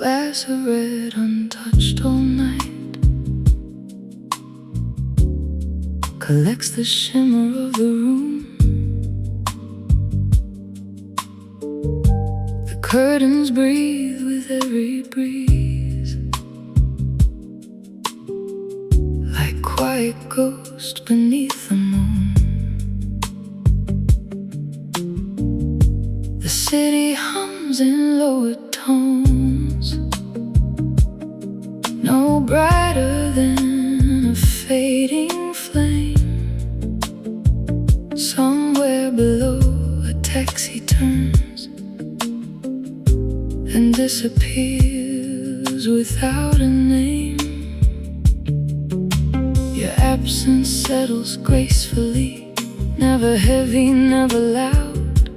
glass of red untouched all night, collects the shimmer of the room. The curtains breathe with every breeze, like quiet ghosts beneath the moon. The city hums in lower tones, no brighter than a fading flame. Somewhere below, a taxi turns and disappears without a name. Your absence settles gracefully, never heavy, never loud,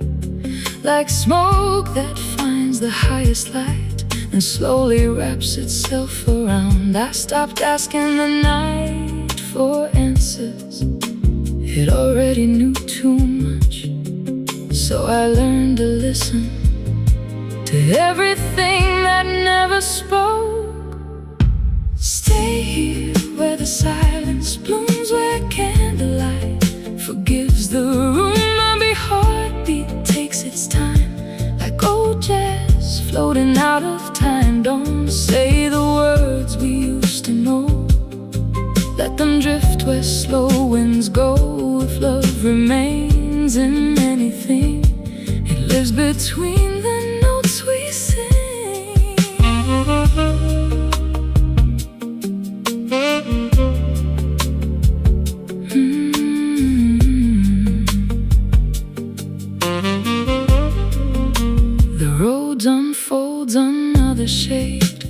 like smoke that finds the highest light and slowly wraps itself around. I stopped asking the night for answers, it already knew too much. So I learned to listen to everything that never spoke. Stay here where the silence blooms, where candlelight forgives the room. Every heartbeat takes its time, like old jazz floating out of time. Don't say the words we used to know, let them drift where slow winds go. If love remains in anything, it lives between the notes we sing. The road unfolds another shade,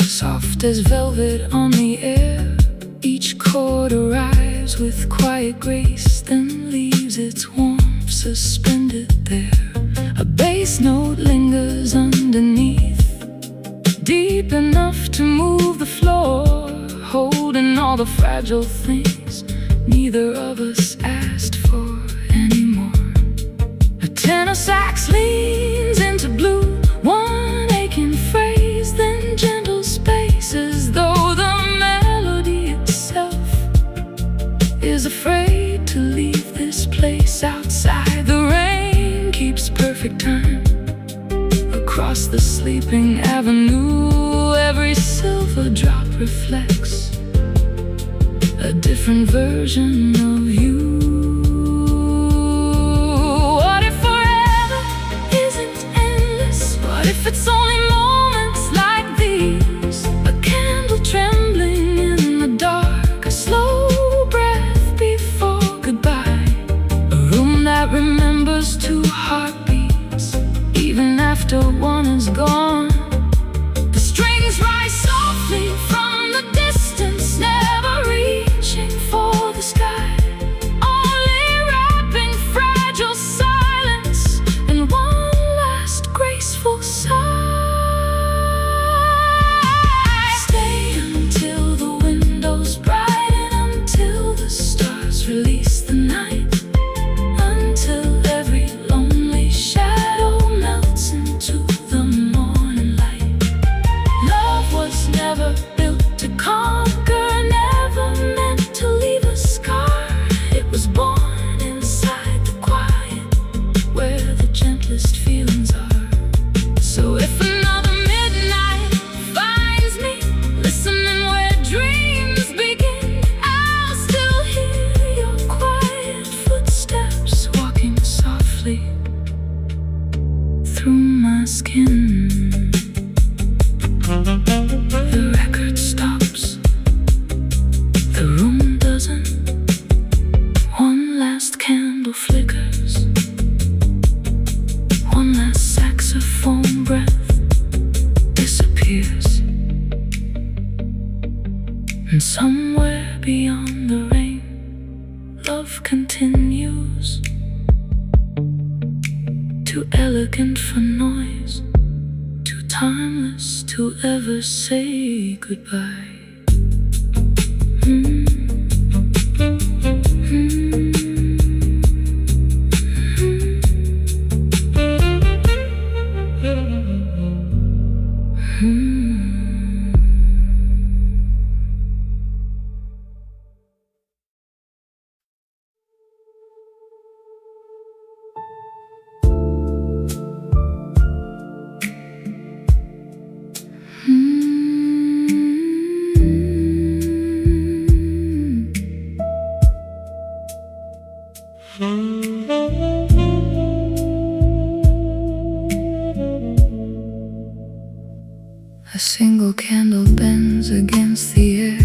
soft as velvet on the air. Each chord arrives with quiet grace, then leaves its warmth suspended there. A bass note lingers underneath, deep enough to move the floor, holding all the fragile things neither of us asked for anymore. A tenor sax leans into blue, one aching phrase, then gentle spaces, though the melody itself is afraid to leave this place. Outside, the rain keeps perfect time across the sleeping avenue. Every silver drop reflects a different version of you. What if forever isn't endless? What if it's only moments like these? A candle trembling in the dark, a slow breath before goodbye, a room that remembers two heartbeats even after one is gone. The strings rise softly from the distance, never reaching for the sky, only wrapping fragile silence in one last graceful sigh. Stay until the windows brighten, until the stars release the night, until every lonely shadow melts into the morning light. Love was never built to conquer, never meant to leave a scar. It was born inside the quiet, where the gentlest feelings are. So if another midnight finds me listening where dreams begin, I'll still hear your quiet footsteps walking softly through my skin. The record stops, the room doesn't. One last candle flickers, one last saxophone breath disappears. And somewhere beyond the rain, love continues, too elegant for noise, too timeless to ever say goodbye. against the air.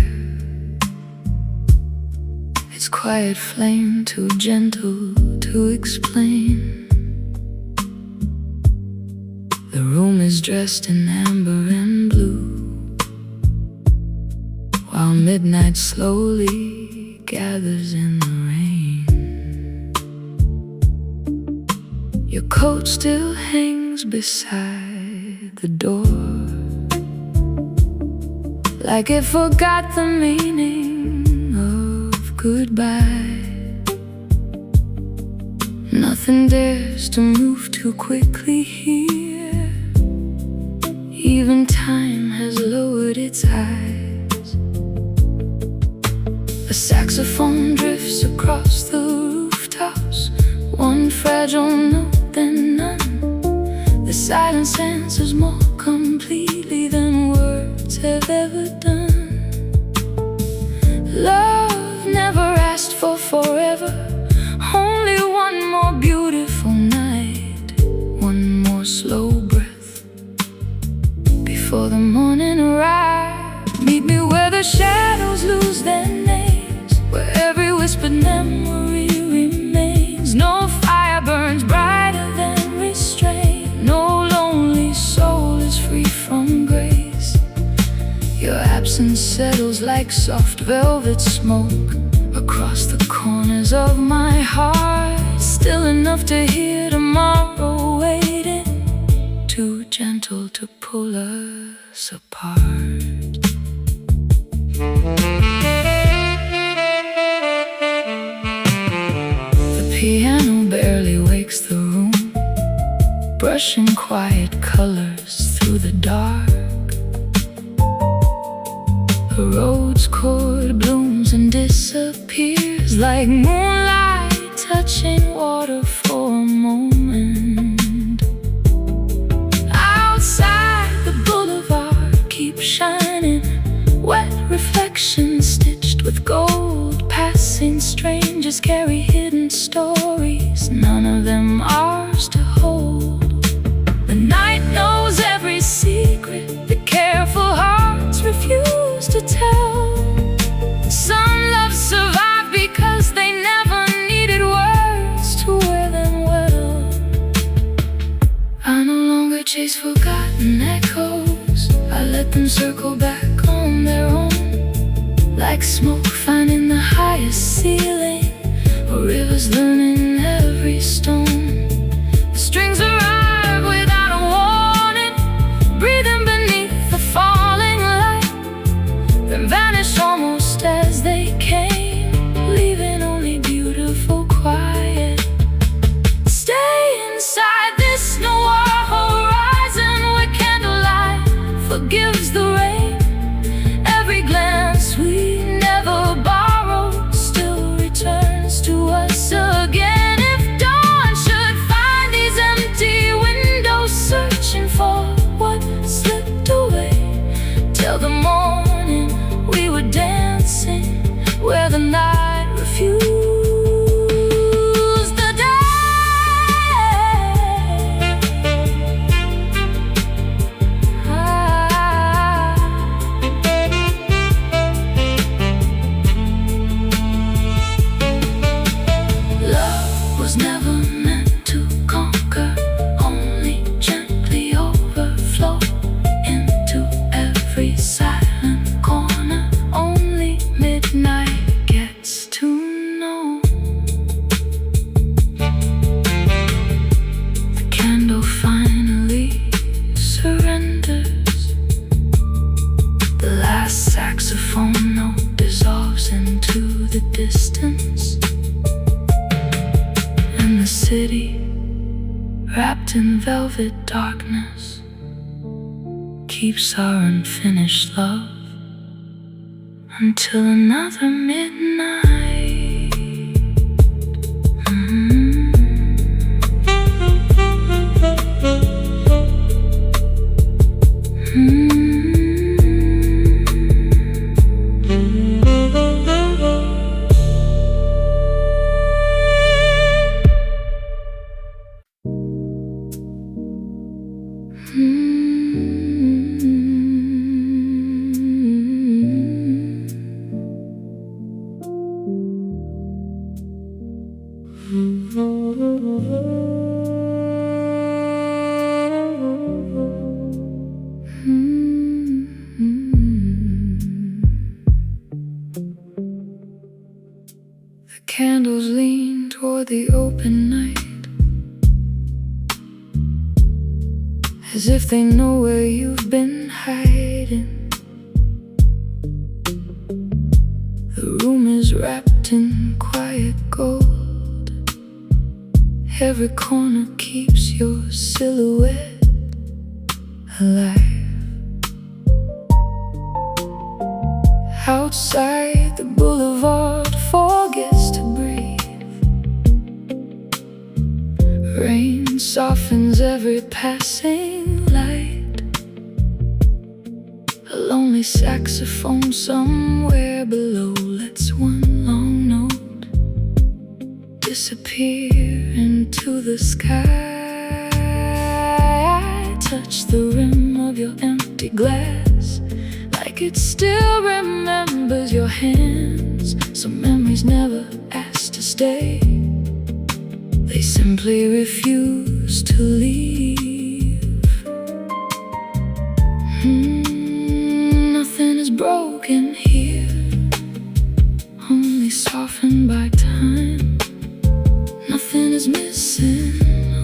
Its quiet flame too gentle to explain. The room is dressed in amber and blue, while midnight slowly gathers in the rain. Your coat still hangs beside the door, like it forgot the meaning of goodbye. Nothing dares to move too quickly here. Even time has lowered its eyes. A saxophone drifts across the rooftops, one fragile note, then none. The silence answers more completely than words have ever done. Love never asked for forever, only one more beautiful night, one more slow breath before the morning arrives. Meet me where the shadows lose their names, where every whispered memory remains. No fire burns brighter than restraint, no lonely soul is free from grace. Your absence settles like soft velvet smoke across the corners of my heart, still enough to hear tomorrow waiting, too gentle to pull us apart. The piano barely wakes the room, brushing quiet colors through the dark. The road's chord blooms and disappears like moonlight touching water for a moment. Outside, the boulevard keeps shining, wet reflections stitched with gold. Passing strangers carry hidden stories, none of them ours to hold. The night knows every secret the careful hearts refuse to tell. Some loves survive because they never needed words to wear them well. I no longer chase forgotten echoes, I let them circle back on their own, like smoke finding the highest ceiling, or rivers learning every stone. The strings arrive without a warning, breathing beneath the falling light, then vanish almost as they came, leaving only beautiful quiet. Stay inside this noir horizon where candlelight forgives the rain. Every glance we never borrowed still returns to us again. If dawn should find these empty windows searching for what slipped away, till the morning we were dancing where the night refused the day. Love was never meant to conquer, only gently overflow into every silent corner. Only midnight gets to know. The candle finally surrenders. The last saxophone note dissolves into the distance, and the city, wrapped in velvet darkness, keeps our unfinished love until another midnight. candles lean toward the open night, as if they know where you've been hiding. The room is wrapped in quiet gold. Every corner keeps your silhouette alive. Outside, the boulevard forgets to breathe. Rain softens every passing light. A lonely saxophone somewhere below lets one long note disappear into the sky. I touch the rim of your empty glass, like it still remembers your hands. Some memories never asked to stay, they simply refuse to leave. Nothing is broken here, only softened by time. Nothing is missing,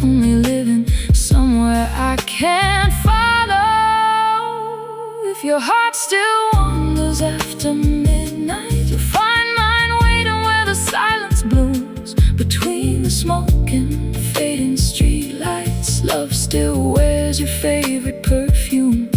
only living somewhere I can't follow. If your heart still wanders after midnight, you'll find mine waiting where the silence blooms between the smoke and fading streetlights. Love still wears your favorite perfume.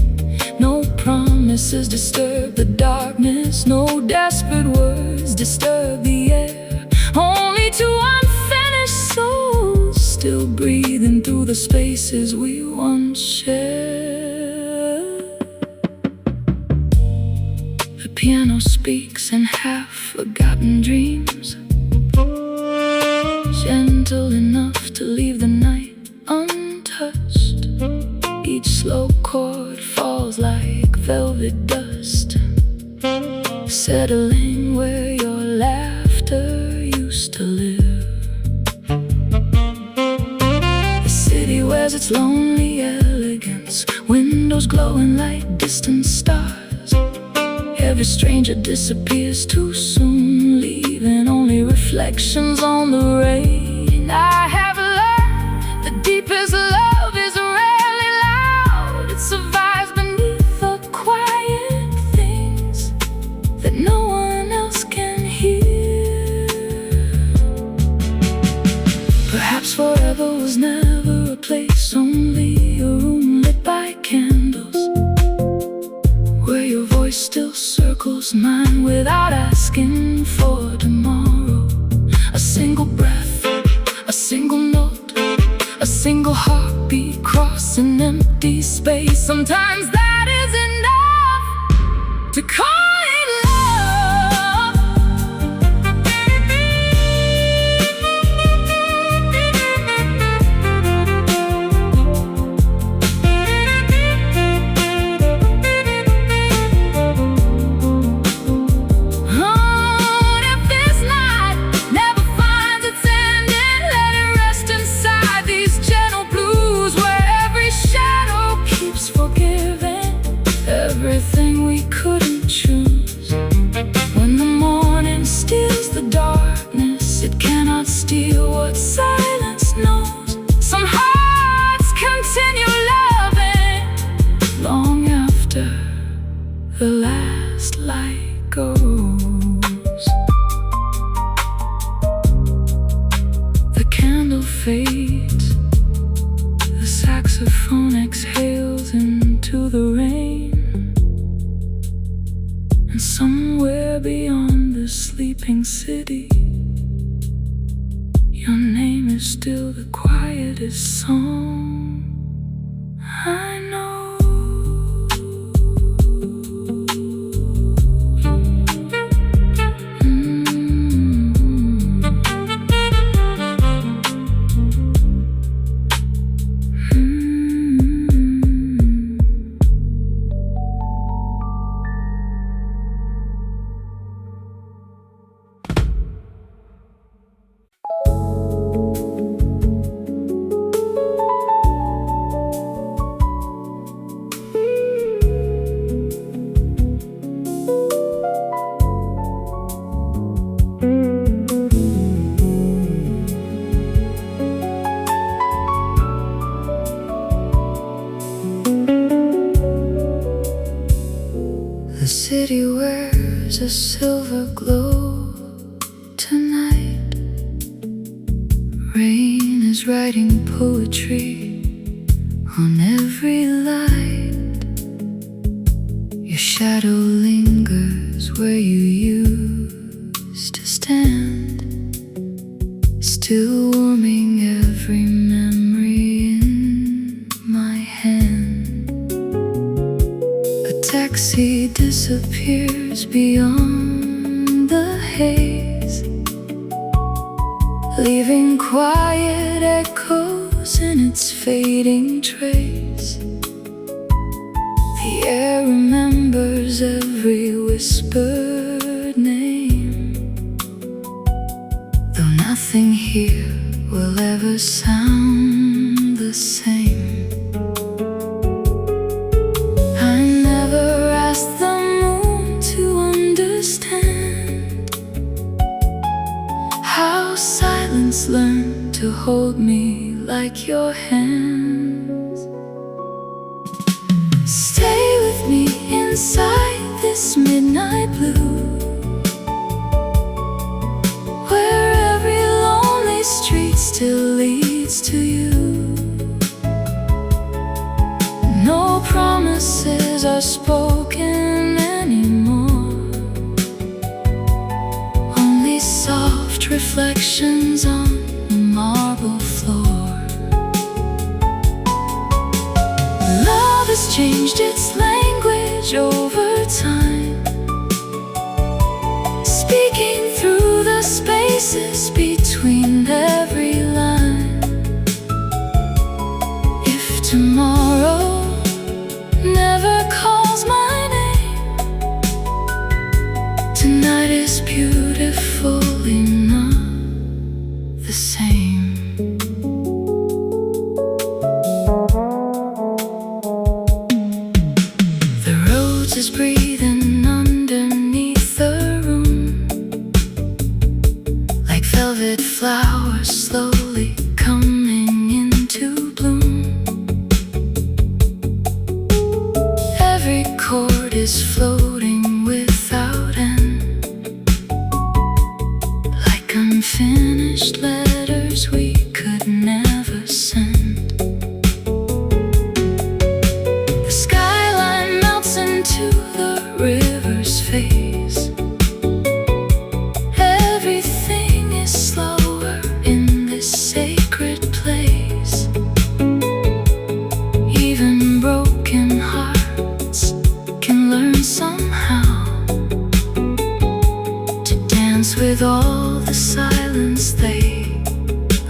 No promises disturb the darkness, no desperate words disturb the air. Only two unfinished souls still breathing through the spaces we once shared. The piano speaks in half-forgotten dreams, gentle enough to leave the night untouched. Each slow chord falls like velvet dust, settling where your laughter used to live. The city wears its lonely elegance, windows glowing like distant stars. Every stranger disappears too soon, leaving only reflections on the rain. I have learned the deepest love is rarely loud. It survives beneath the quiet things that no one else can hear. Perhaps forever was never a place, only a room lit by candles, where your voice still circles mine without asking for tomorrow. A single breath, a single note, a single heartbeat cross an empty space. Sometimes that is enough to call it love. If this night never finds its ending, let it rest inside these gentle blues, where every shadow keeps forgiving everything we couldn't choose. When the morning steals the darkness, it cannot steal what silence knows. Some hearts continue loving long after the last light goes. The candle fades, the saxophone exhales into the rain, and somewhere beyond the sleeping city, your name is still the quietest song I know. city wears a silver glow tonight. Rain is writing poetry on every light. Your shadow lingers where you used to stand, still warming every memory in my hand. A taxi disappears beyond the haze, leaving quiet echoes in its fading trace. The air remembers every whispered name, though nothing here will ever sound the same. I never asked the moon to understand how silence learned to hold me like your hands. Stay with me inside this midnight blue, where every lonely street still leads to you. No promises are spoken anymore, only soft reflections on the marble floor. Love has changed its language over time, speaking through the spaces between every line. If tomorrow never calls my name, tonight is beautifully not the same. The roads is breathing underneath the room, like velvet flowers slowly coming into bloom. Every chord is floating without end, like unfinished letters we could never send. The skyline melts into the river's face. Everything is slower in this sacred place. Even broken hearts can learn somehow to dance with all the silence they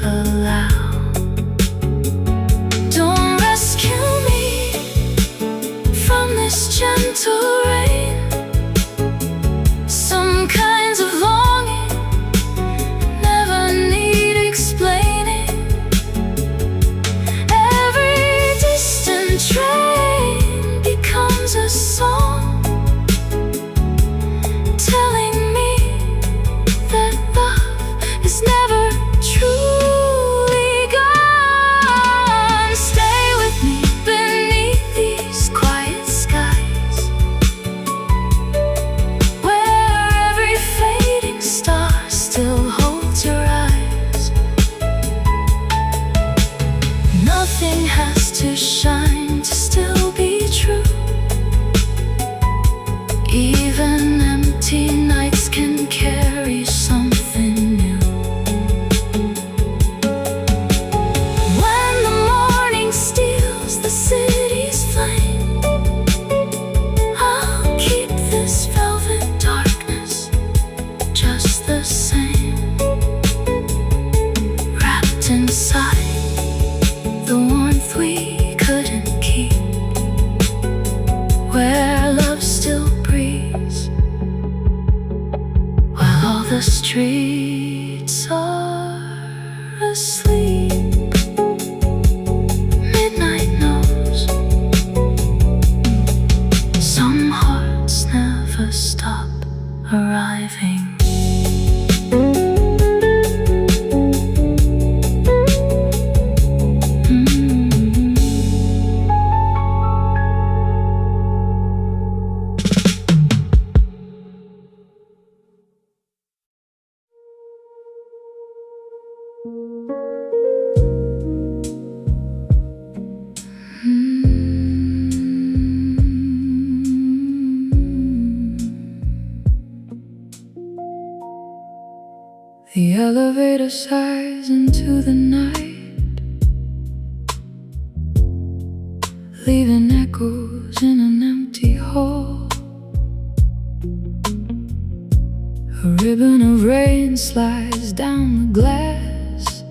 allow. Don't rescue me from this gentle rain. Some kinds of longing never need explaining. Every distant train becomes a song, telling me that love is never truly gone. Stay with me beneath these quiet skies, where every fading star still holds your eyes. Nothing has to shine to still be true. Even empty nights can carry something new. When the morning steals the city's flame, I'll keep this velvet darkness just the same, wrapped inside the warmth we couldn't keep, where love still breathes while all the streets are asleep. Midnight knows some hearts never stop arriving. The elevator sighs into the night, leaving echoes in an empty hall. A ribbon of rain slides down the glass,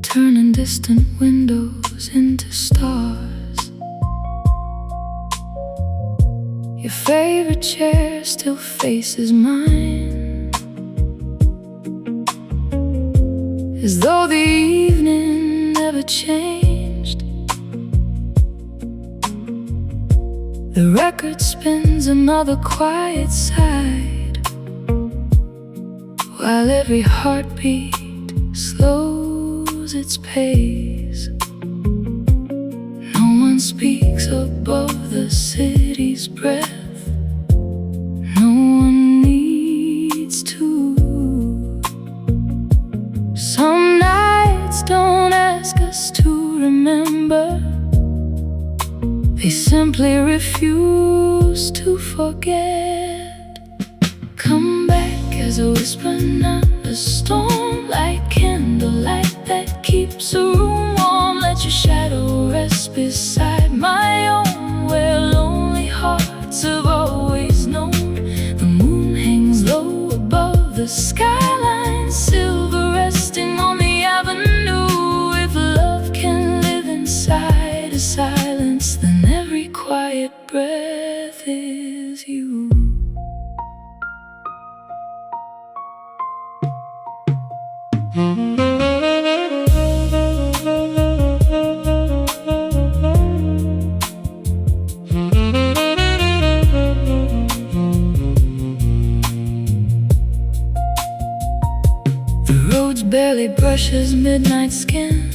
turning distant windows into stars. Your favorite chair still faces mine, as though the evening never changed. The record spins another quiet side, while every heartbeat slows its pace. No one speaks above the city's breath. No one needs to. Some nights don't ask us to remember, they simply refuse to forget. Come back as a whisper, not a storm, like candlelight that keeps a room warm. Let your shadow rest beside my own, where lonely hearts have always known. The moon hangs low above the skyline, silver resting on the avenue. If love can live inside a silence, then every quiet breath is you. The road barely brushes midnight skin,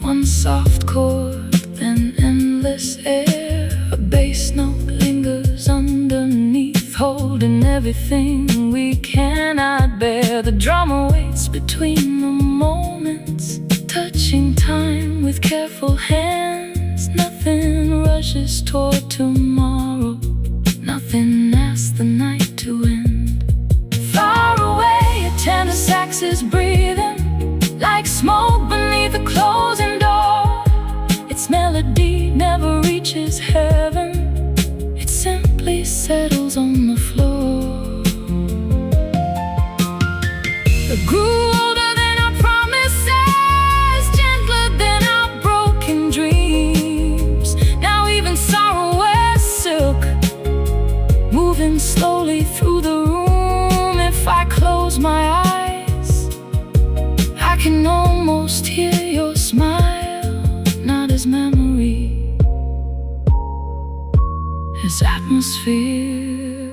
one soft chord, then endless air. A bass note lingers underneath, holding everything we cannot bear. The drama waits between the moments, touching time with careful hands. Nothing rushes toward tomorrow, nothing asks the night to end. Far away, a tenor sax is breathing, like smoke beneath a closing door. Its melody never reaches heaven, it simply settles on the floor. It grew older than our promises, gentler than our broken dreams. Now even sorrow wears silk, moving slowly through the room. If I close my eyes, I can almost hear your smile, not as memory, as atmosphere.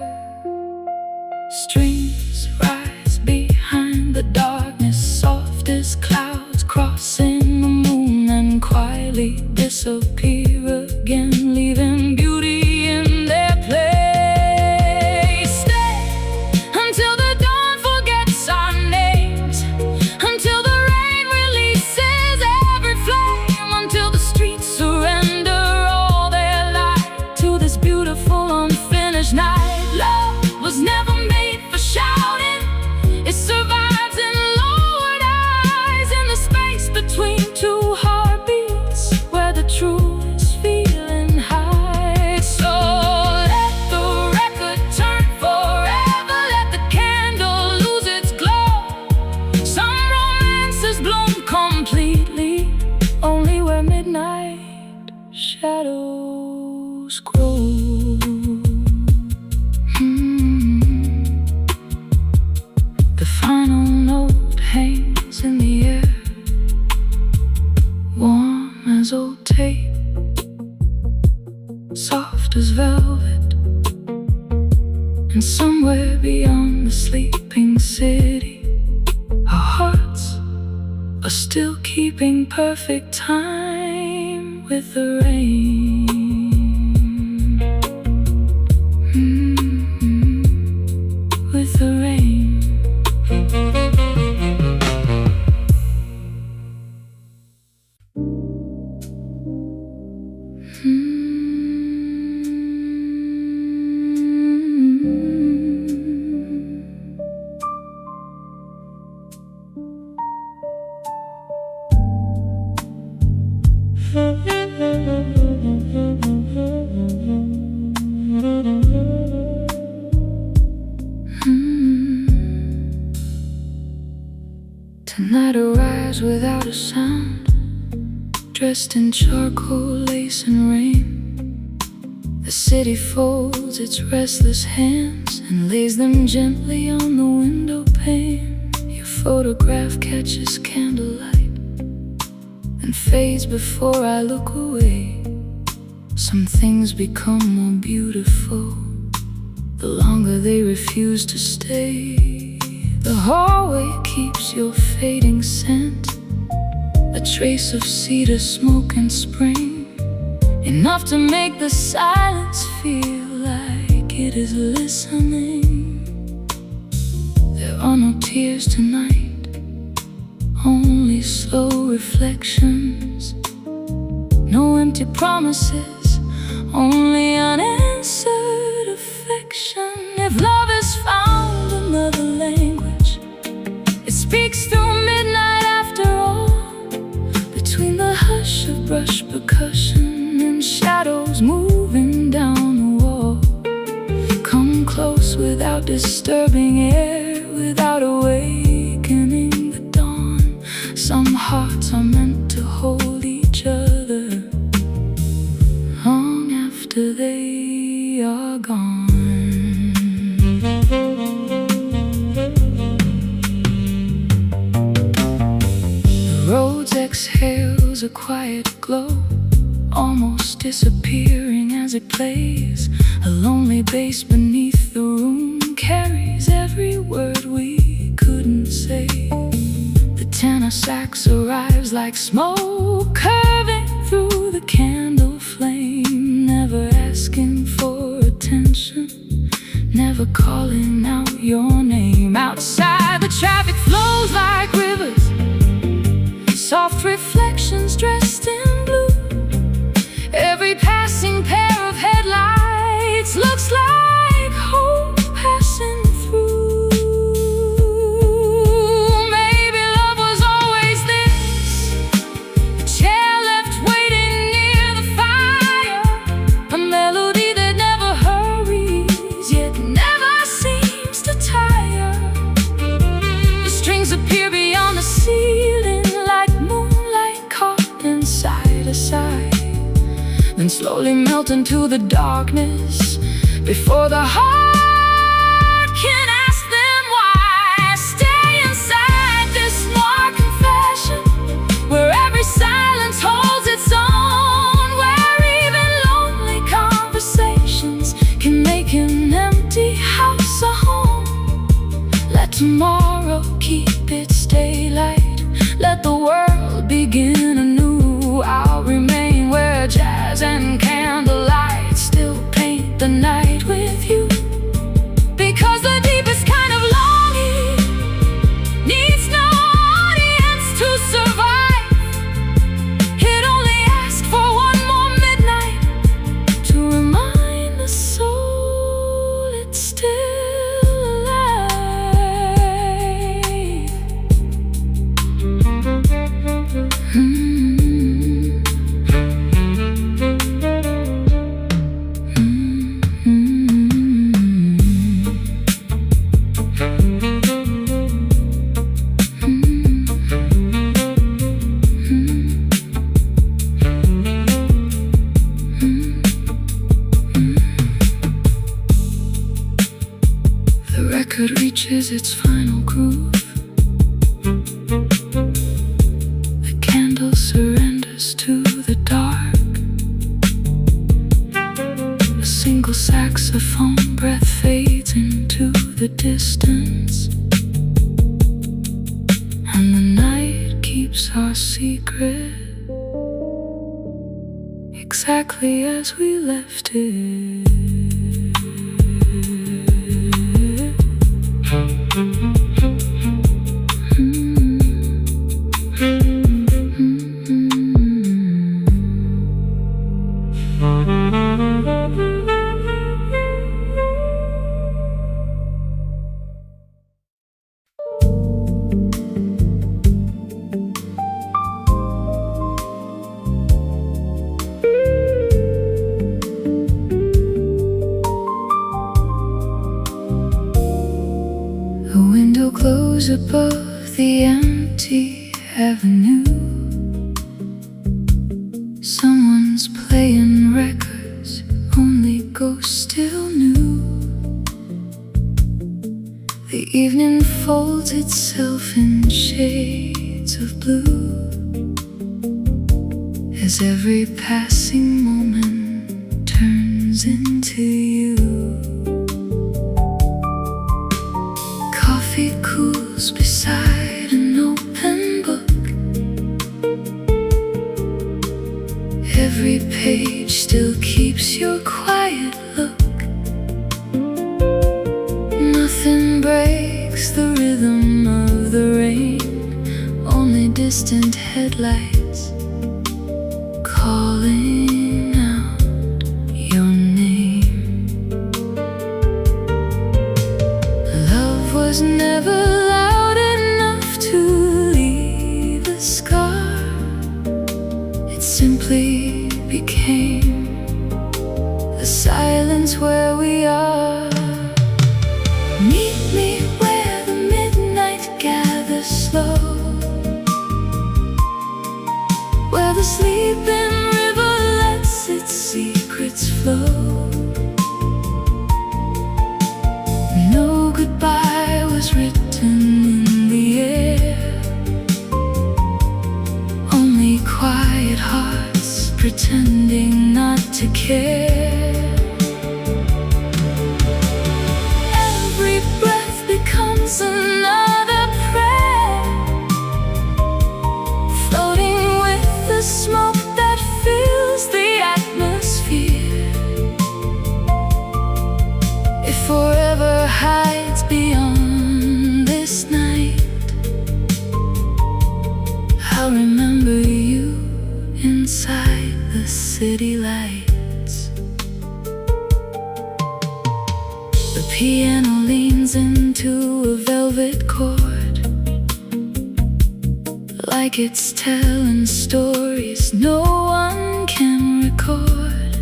Strings rise behind the darkness, soft as clouds crossing the moon, and quietly disappear again, leaving beauty in their place. Stay until the dawn forgets our names, until the rain releases every flame, until the streets surrender all their light to this beautiful unfinished night. Love was never made for shouting, it survives in lowered eyes, in the space between two heartbeats, where the truth is feeling high. So let the record turn forever, let the candle lose its glow. Some romances bloom completely, only where midnight shadows grow. The final note hangs in the air, warm as old tape, soft as velvet. And somewhere beyond the sleeping city, our hearts are still keeping perfect time with the rain. With the rain. night arrives without a sound, dressed in charcoal, lace and rain. The city folds its restless hands and lays them gently on the window pane. Your photograph catches candlelight and fades before I look away. Some things become more beautiful the longer they refuse to stay. The hallway keeps your fading scent, a trace of cedar smoke and spring, enough to make the silence feel like it is listening. There are no tears tonight, only slow reflections. No empty promises, only unanswered affection. If love has found another language, it speaks through midnight after all, between the hush of brush percussion and shadows moving down the wall. Come close without disturbing air, without awakening the dawn. Some hearts are meant to hold each other long after they are gone. The roads exhales a quiet glow, almost disappearing as it plays. A lonely bass beneath the room carries every word we couldn't say. The tenor sax arrives like smoke, curving through the candle flame, never asking for attention, never calling out your name. Outside the traffic flows like rivers, soft reflections dressed in blue. Every passing pair of headlights looks like hope passing through. Maybe love was always this, a chair left waiting near the fire, a melody that never hurries, yet never seems to tire. The strings appear beyond the ceiling like moonlight caught inside a sigh, then slowly melt into the darkness before the heart can ask them why. Stay inside this noir confession, where every silence holds its own, where even lonely conversations can make an empty house a home. Let tomorrow keep its daylight, let the world begin anew. I'll remain where jazz and candlelight still paint the night with you, because the deepest kind of longing needs no audience to survive. It only asks for one more midnight to remind the soul it's still alive. The record reaches its final groove. The candle surrenders to the dark. A single saxophone breath fades into the distance, and the night keeps our secret exactly as we left it. The window glows above the empty Avenue. Someone's playing records only ghosts still knew. The evening folds itself in shades of blue as every passing moment turns into you. Coffee cools beside an open book. Every page still keeps your quiet look. Nothing breaks the rhythm of the rain, only distant headlights calling out your name. Love was never loud enough to leave a scar. It simply became the silence where we are. Meet me where the midnight gathers slow, where the sleeping river lets its secrets flow. No goodbye was written in the air, only quiet hearts pretending not to care. Every breath becomes another prayer, floating with the smoke that fills the atmosphere. If forever hides beyond this night, I'll remember you inside the city lights. The piano leans into a velvet chord, like it's telling stories no one can record.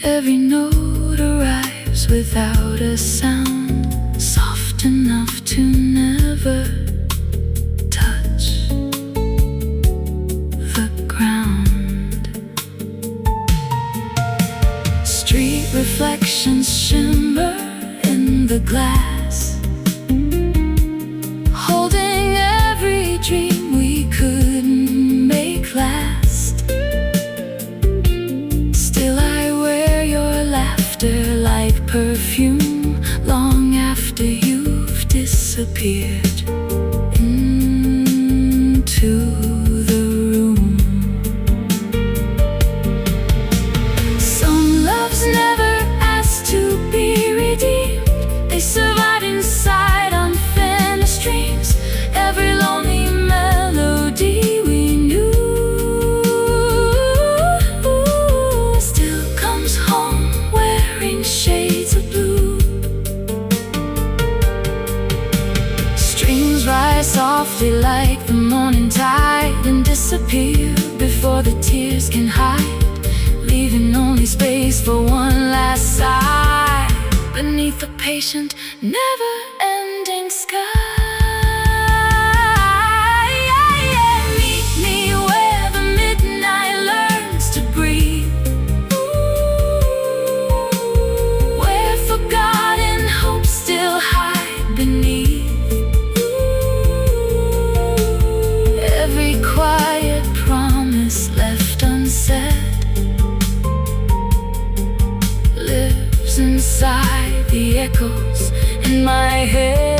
Every note arrives without a sound, soft enough to never touch the ground. Street reflections shimmer in the glass, holding every dream we couldn't make last. Still I wear your laughter like perfume, long after you've disappeared into the room. Some loves never asked to be redeemed, they survive inside unfinished dreams. Every lonely melody we knew still comes home wearing shades of blue. Strings rise softly like the morning tide and disappear before the tears can hide, leaving only space for one last sigh beneath the patient, never-ending sky. Meet me where the midnight learns to breathe, where forgotten hopes still hide beneath. Every quiet promise left unsaid lives inside the echoes in my head.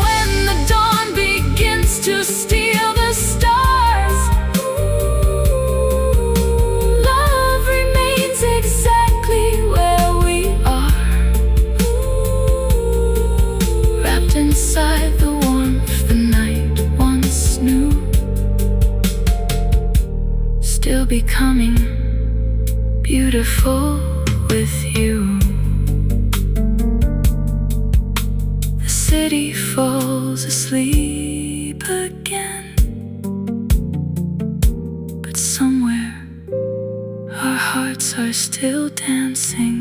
When the dawn begins to steal the stars, love remains exactly where we are, wrapped inside the warmth the night once knew, still becoming beautiful with you. The city falls asleep again, but somewhere our hearts are still dancing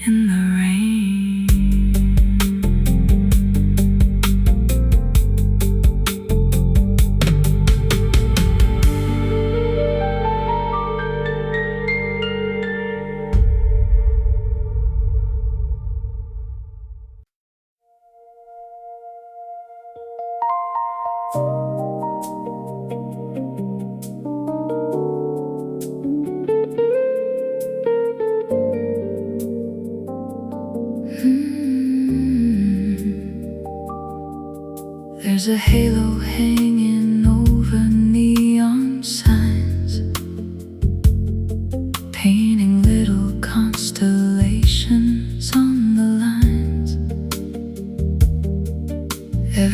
in the rain.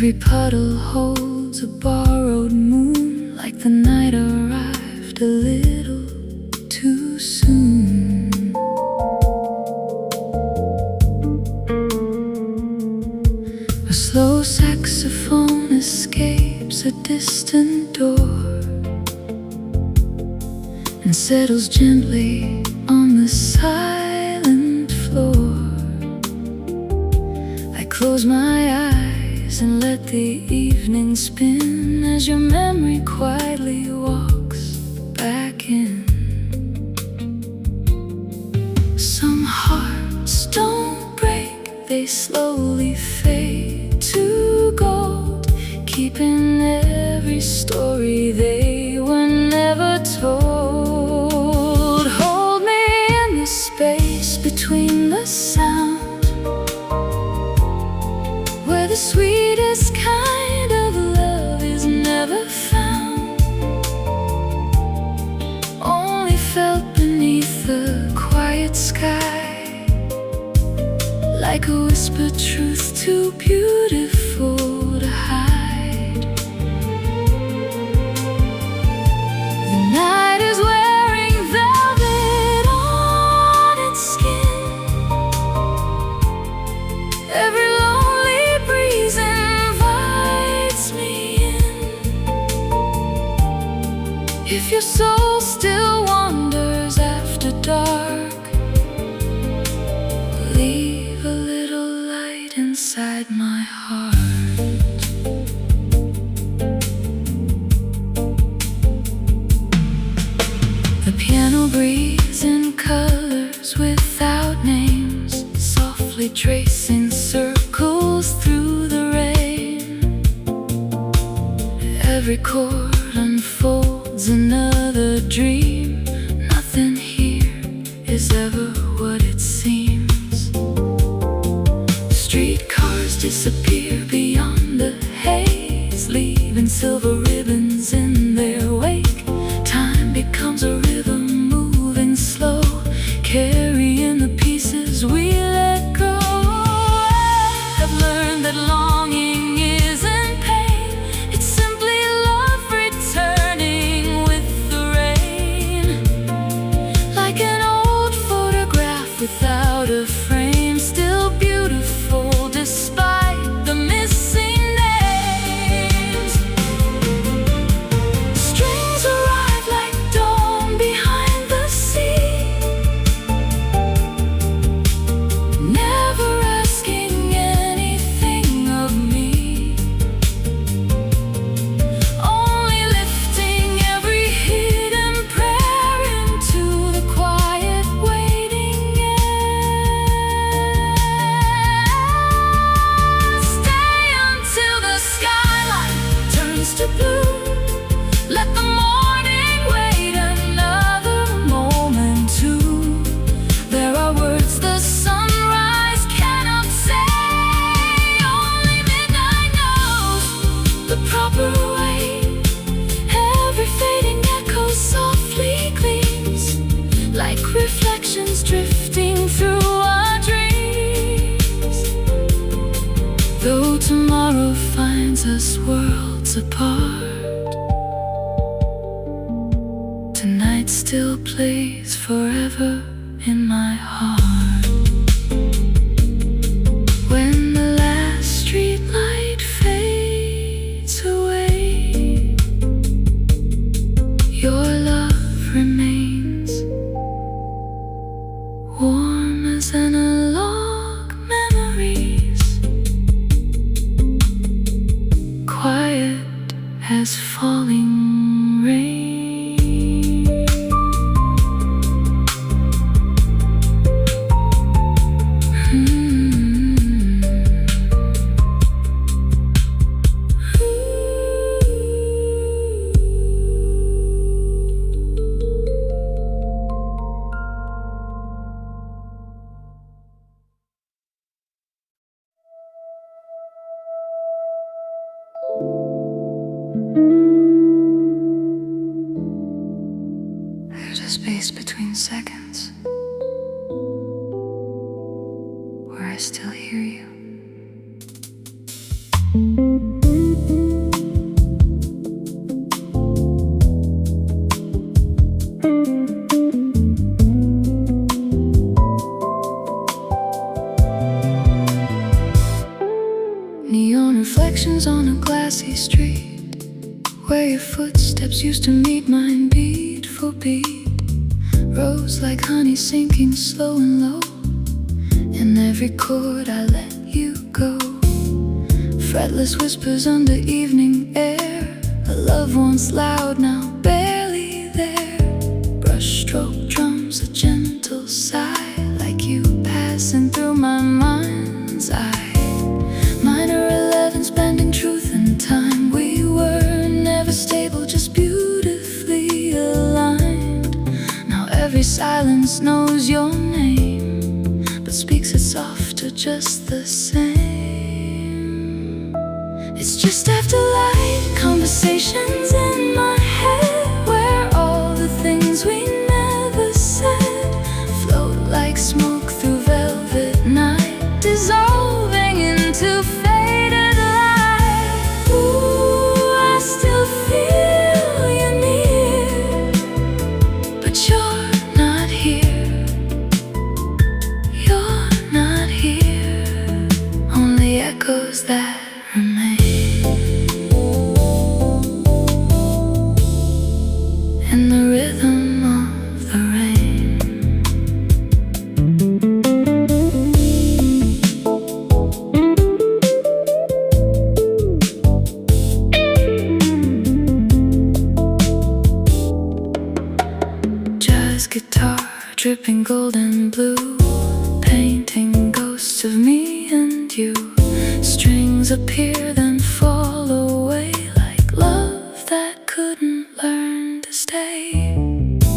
Every puddle holds a borrowed moon, like the night arrived a little too soon. A slow saxophone escapes a distant door and settles gently on the silent floor. I close my eyes and let the evening spin as your memory quietly walks back in. Some hearts don't break, they slowly fade to gold, keeping every story they were never told. Hold me in the space between the sound, where the sweetest kind of love is never found, only felt beneath the quiet sky, like a whispered truth too beautiful to hide. The night is wearing velvet on its skin. Every lonely breeze invites me in. If your soul still wanders after dark, leave a little light inside my heart. The piano breathes in colors without names, softly tracing circles through the rain. Every chord unfolds another dream. Nothing here is ever what it seems. Streetcars disappear beyond the haze, leaving silver ribbons in their wake. Time becomes a rhythm, moving slow, carrying the pieces we let go. I've learned that longing isn't pain, it's simply love returning with the rain. Like an old photograph without a frame, still beautiful despite the missing names. Strings arrive like dawn behind the sea, never asking anything of me, only lifting every hidden prayer into the quiet waiting air. Stay until the skyline turns to blue. Let the morning wait another moment too. There are words the sunrise cannot say, only midnight knows the proper way. Every fading echo softly gleams, like reflections drifting through our dreams. Though tomorrow finds us worlds apart, tonight still plays forever in my heart. When the last street light fades away, your love remains warm as analog memories, quiet as falling rain. There's a space between seconds where I still hear you. footsteps used to meet mine beat for beat, rose like honey sinking slow and low. In every chord I let you go, fretless whispers under evening air, a love once loud now barely there. Brushstroke drums a gentle sigh, like you passing through my mind's eye. Minor 11s bending truth and time, we were never stable, just beautifully aligned. Now every silence knows your name, but speaks it softer just the same. It's just after light, conversations in my head, where all the things we never said float like smoke through velvet night, dissolving into faded light. Ooh, I still feel you near, but you're not here. You're not here. Only echoes that remain in the rhythm of the rain. Jazz guitar dripping golden blue, painting ghosts of me and you. Strings appear then fall away, like love that couldn't learn to stay.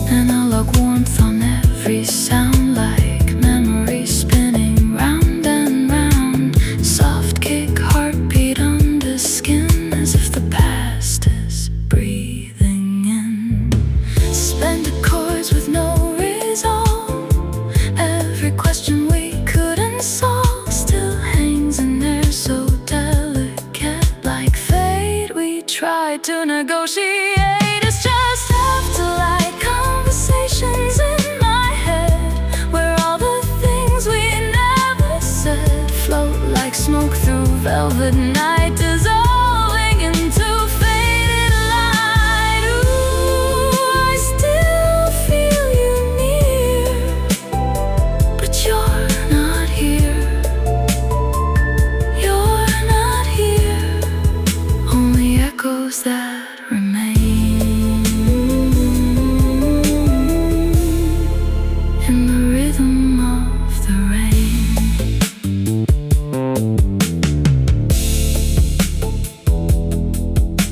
Analog warmth on every sound, like memory spinning round and round. Soft kick, heartbeat under skin, as if the past is breathing in. Suspended chords with no reason, every question we couldn't solve still hangs in there so delicate, like fate we tried to negotiate. It's just afterlight, conversations in my head, where all the things we never said float like smoke through velvet night, dissolving into faded light. Ooh, I still feel you near, but you're not here. You're not here. Only echoes that remain in the rhythm of the rain.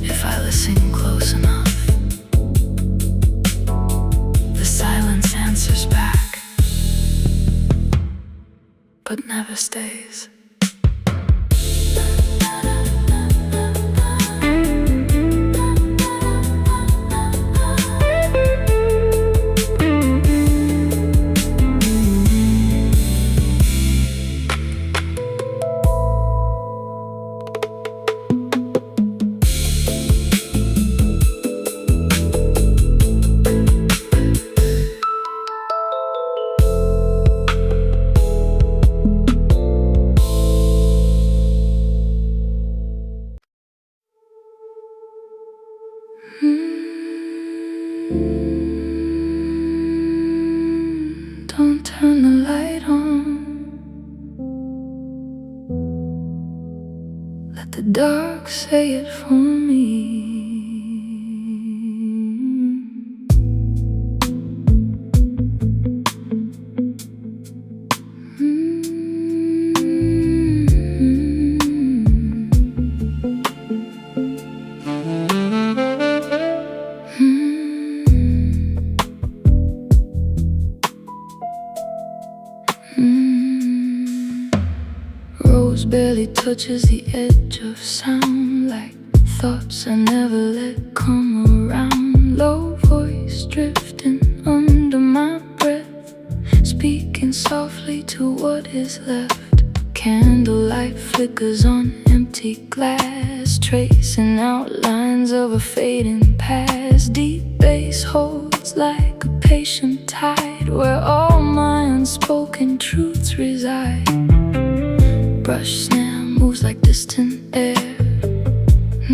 If I listen close enough, the silence answers back, but never stays. Don't turn the light on. Let the dark say it for me. Rose barely touches the edge of sound, like thoughts I never let come around. Low voice drifting under my breath, speaking softly to what is left. Candlelight flickers on empty glass, tracing outlines of a fading past. Deep bass holds like a patient tide, where all my unspoken truths reside. Brush snare moves like distant air,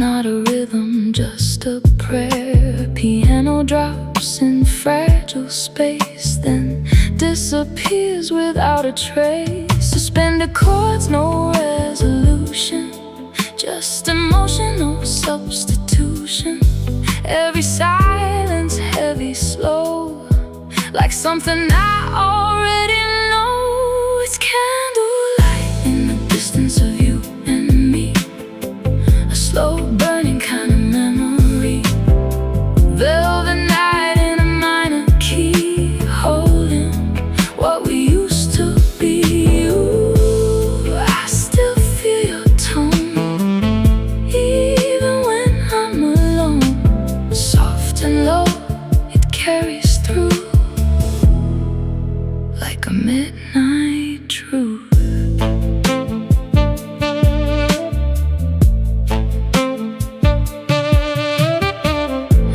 not a rhythm, just a prayer. Piano drops in fragile space, then disappears without a trace. Suspended chords, no resolution, just emotion, no substitution. Every silence heavy, slow, like something I already know. It's candlelight in the distance of you and me, a slow burning kind of memory. Velvet night in a minor key, holding what we used to be. Ooh, I still feel your tone, even when I'm alone. Soft and low, it carries through like a midnight truth.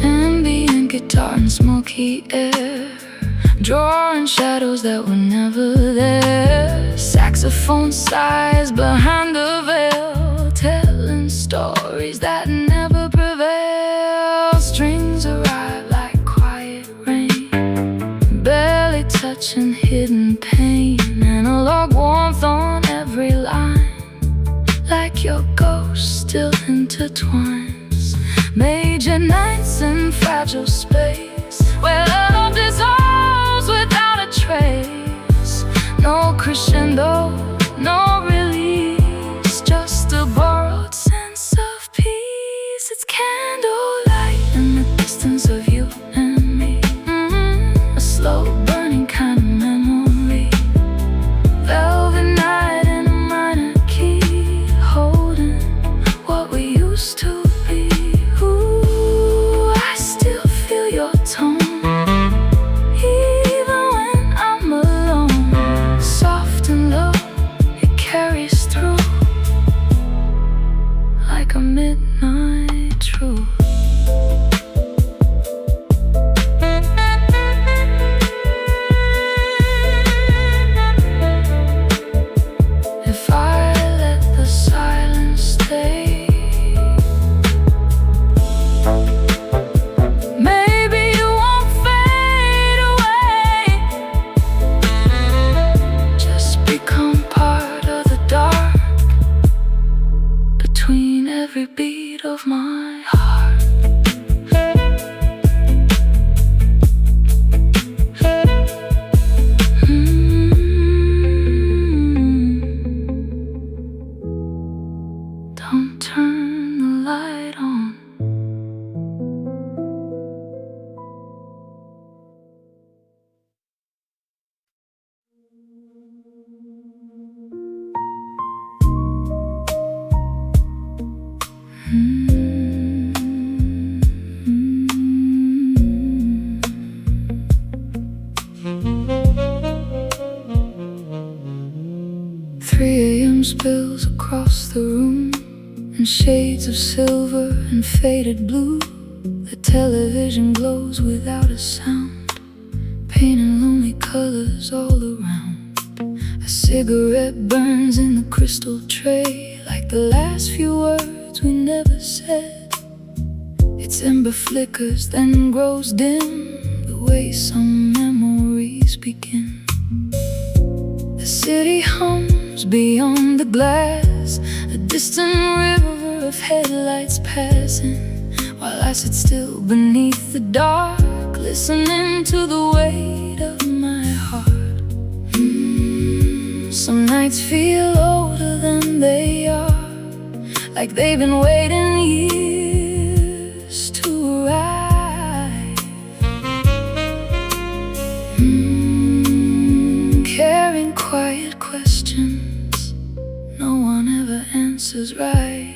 Ambient guitar and smoky air, drawing shadows that were never there. Saxophone sighs behind the veil, telling stories that never prevail. Strings arrive like quiet rain, barely touching hidden pain. Analog warmth on every line, like your ghost still intertwines. Major nights in fragile space, where love dissolves without a trace. No crescendo, no release, just a borrowed sense of peace. It's candlelight in the distance of you and me, a slow burning kind of memory. Velvet night in a minor key, holding what we used to be. Ooh, I still feel your tone, even when I'm alone. Soft and low, it carries through like a midnight truth. If I let the silence stay, maybe you won't fade away. Just become part of the dark, between every beat of my heart. Don't turn the light on. Mm-hmm. 3 a.m. spills across the room, and shades of silver and faded blue. The television glows without a sound, painting lonely colors all around. A cigarette burns in the crystal tray, like the last few words we never said. Its ember flickers, then grows dim, the way some memories begin. The city hums beyond the glass, a distant river of headlights passing, while I sit still beneath the dark, listening to the weight of my heart. Some nights feel older than they are, like they've been waiting years to arrive. Carrying quiet questions no one ever answers right.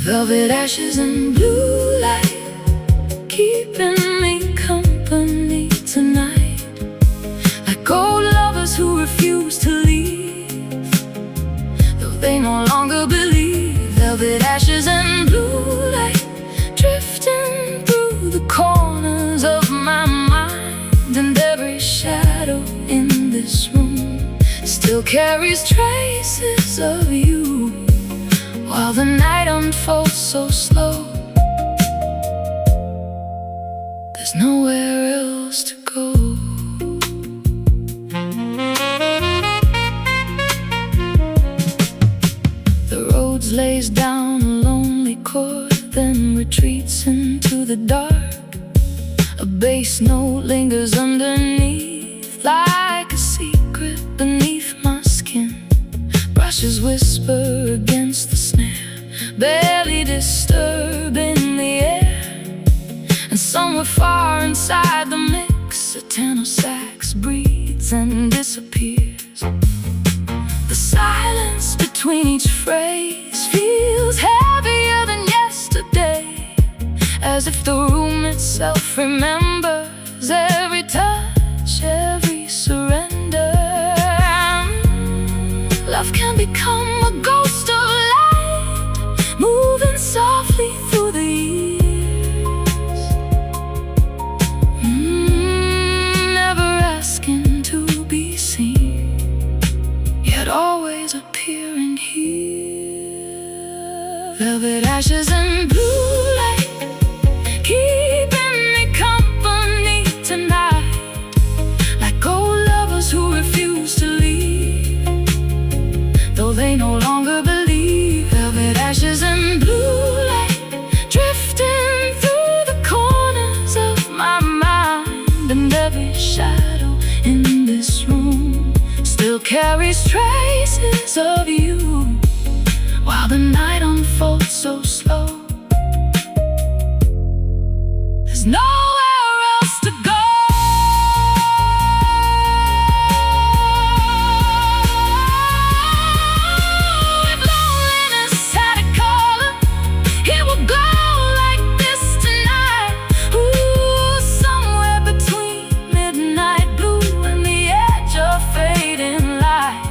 Velvet ashes and blue light, keeping me company tonight. Like old lovers who refuse to leave, though they no longer believe. Velvet ashes and blue light, drifting through the corners of my mind. And every shadow in this room still carries traces of you, while the night unfolds so slow. There's nowhere else to go. The road lays down a lonely chord, then retreats into the dark. A bass note lingers underneath, like a secret beneath my skin. Brushes whisper against the snare, barely disturbing the air. And somewhere far inside the mix, a tenor sax breathes and disappears. The silence between each phrase feels heavier than yesterday, as if the room itself remembers every touch, every surrender. Love can become a ghost of light, moving softly through the years, never asking to be seen, yet always appearing here. Velvet ashes and blue light, keeping me company tonight, like old lovers who refuse to leave, though they no longer believe. Velvet ashes and blue light, drifting through the corners of my mind, and every shadow in this room still carries traces of you, while the night unfolds so slow. There's nowhere else to go. If loneliness had a color, it would glow like this tonight. Ooh, somewhere between midnight blue and the edge of fading light.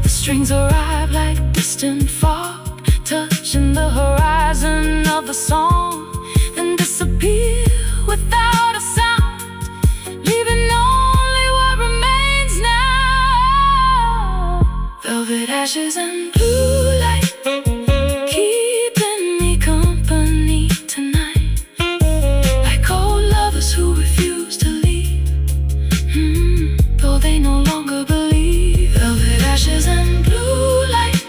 The strings arrive like distant fog, touching the horizon of the song, then disappear without a sound, leaving only what remains now. Velvet ashes and blue light, keeping me company tonight, like old lovers who refuse to leave, though they no longer believe. Velvet ashes and blue light,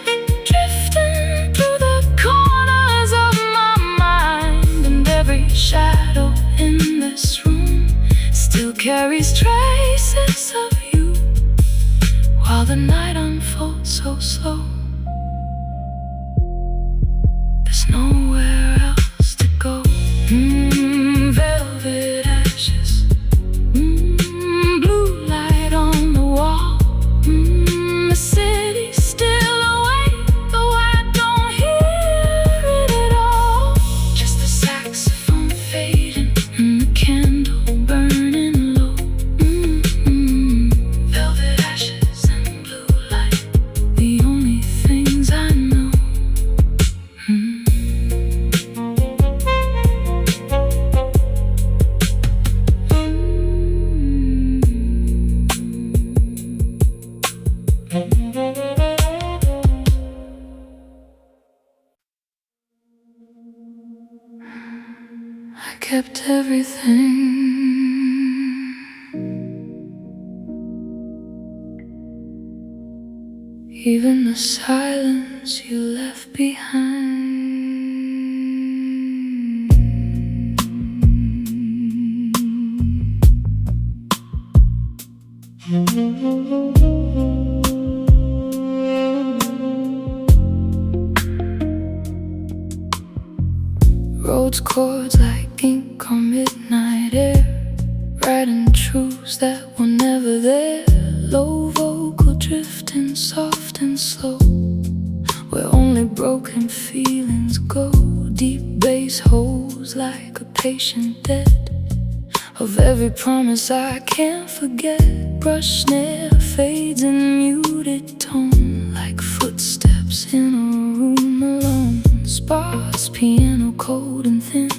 drifting through the corners of my mind, and every shadow in this room still carries traces of you, while the night unfolds so slow. There's nowhere else to go. Velvet ashes, blue light on the wall. The city's still awake, though I don't hear it at all. Just the saxophone fading and the candle burning low. Velvet ashes and blue light, the only things I know. I kept everything, even the silence you left behind. Roads chords like ink on midnight air, writing truths that were never there. Low vocal drifting soft and slow, where only broken feelings go. Deep bass holds like a patient debt of every promise I can't forget. Brush snare fades in muted tone, like footsteps in a room alone. Sparse piano cold and thin,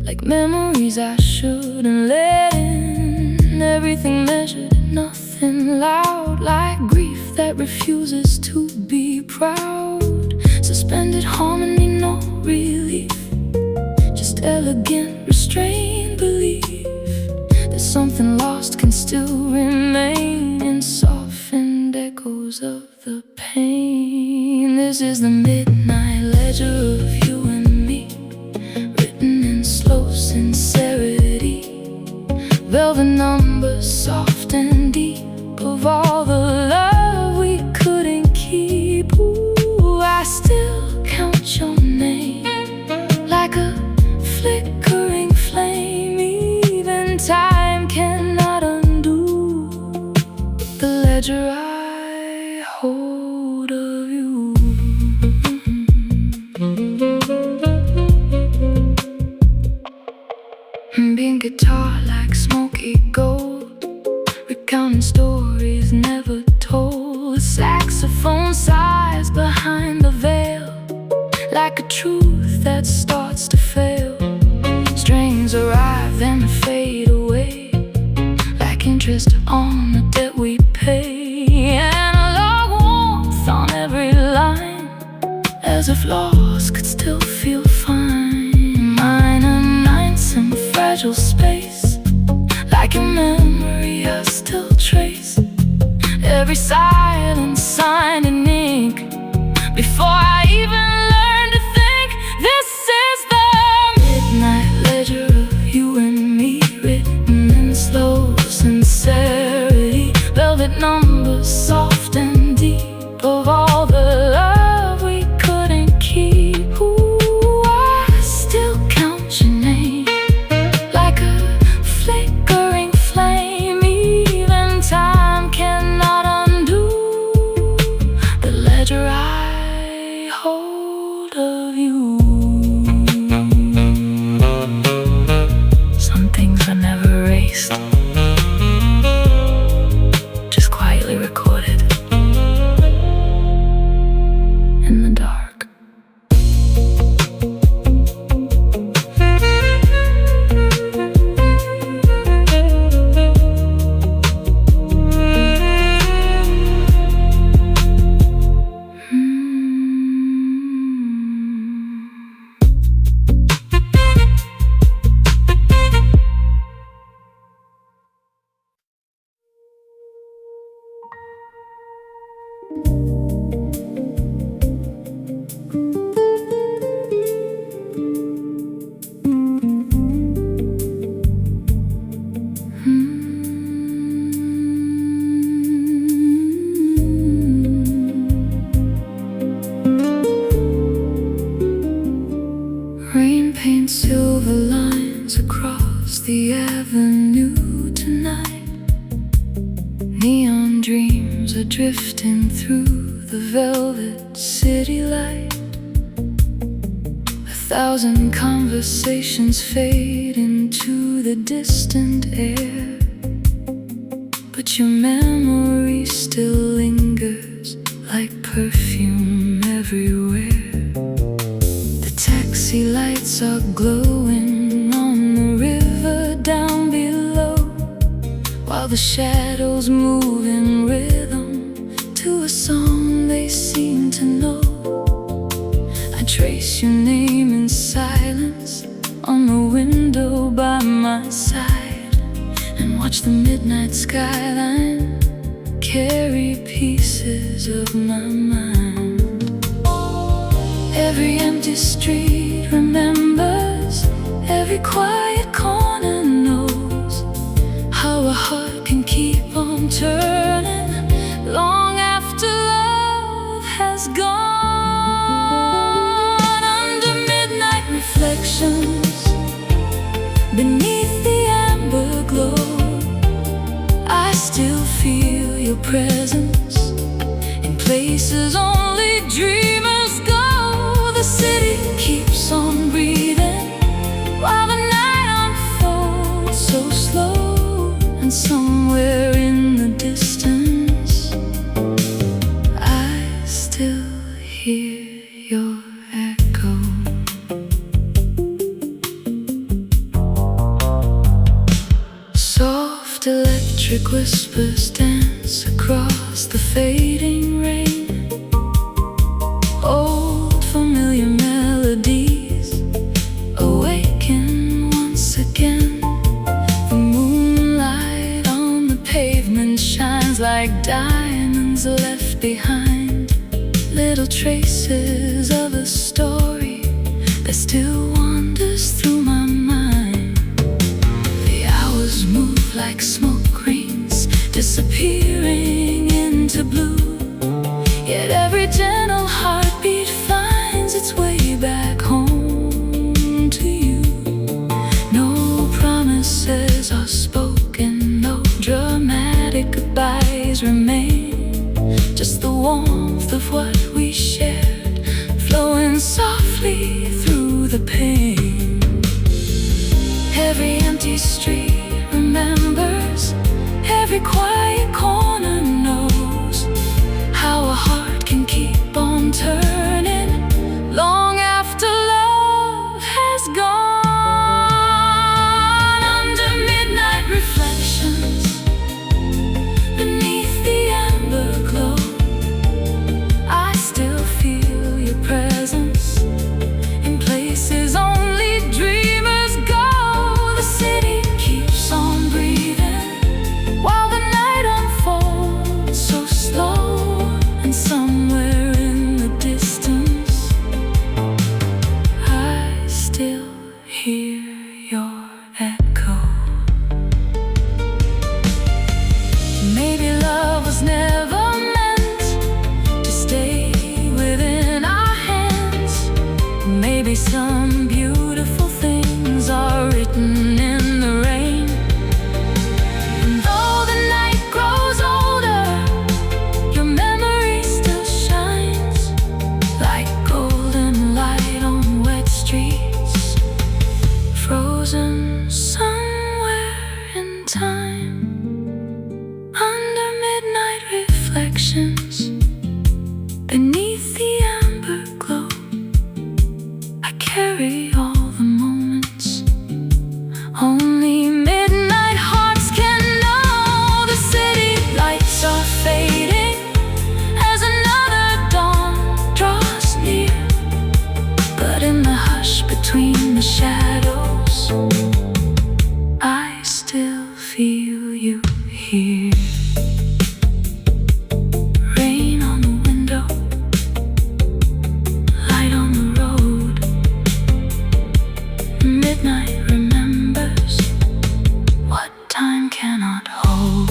like memories I shouldn't let in. Everything measured, nothing loud, like grief that refuses to be proud. Suspended harmony, no relief, just elegant, restrained belief that something lost can still remain in softened echoes of the pain. This is the midnight ledger of you and me, written in slow sincerity. Velvet numbers, soft and deep, of all the love we couldn't keep. Ooh, I still count your name like a flickering flame. Even time cannot undo the ledger I hold of you. Being guitar like smoky gold, recounting stories never told. The saxophone sighs behind the veil, like a truth that starts to fail. Strings arrive then fade away, like interest on the debt we pay. Analog warmth on every line, as if loss could still feel fine. Minor ninths in fragile space, like a memory I still trace. Every silence signed in ink, before I even learned to think. This is the midnight ledger of you and me, written in slow sincerity. Velvet numbers, soft and deep, of all the love we couldn't keep. Ooh, I still count your name like a flickering flame. Even time cannot undo the ledger I hold of you. Some things are never erased, just quietly recorded in the dark. Rain paints silver lines across the avenue tonight. Neon dreams are drifting through the velvet city light. 1,000 conversations fade into the distant air, but your memory still lingers like perfume everywhere. The taxi lights are glowing on the river down below, while the shadows move in rhythm to a song they seem to know. I trace your name in silence on the window by my side, and watch the midnight skyline carry pieces of my mind. Every empty street remembers, every quiet corner knows how a heart can keep on turning long after love has gone. Under midnight reflections, beneath the amber glow, I still feel your presence in places only dreamers go. The city keeps on breathing while the night unfolds so slow, and somewhere in the distance I still hear your echo. Soft electric whispers dance across the fading rain. Old shines like diamonds left behind, little traces of a story that still wanders through my mind. The hours move like smoke rings, disappearing into blue, yet every gentle heartbeat finds its way back home to you. No promises are spoken, no dramatic goodbyes remain, just the warmth of what we shared, flowing softly through the pain. Every empty street remembers, every quiet corner knows how a heart can keep on turning long after love has gone. Under midnight reflections, beneath the amber glow, I still feel your presence in places only dreamers go. The city keeps on breathing while the night unfolds so slow, and somewhere in the distance I still hear your echo. Maybe love was never meant to stay within our hands. Maybe some beautiful things are written in the rain. And though the night grows older, your memory still shines like golden light on wet streets, frozen somewhere in time. Under midnight reflections, beneath the amber glow, I carry all the moments only midnight hearts can know. The city lights are fading as another dawn draws near, but in the hush between the shadows, I still feel you here. Rain on the window, light on the road. Midnight remembers what time cannot hold.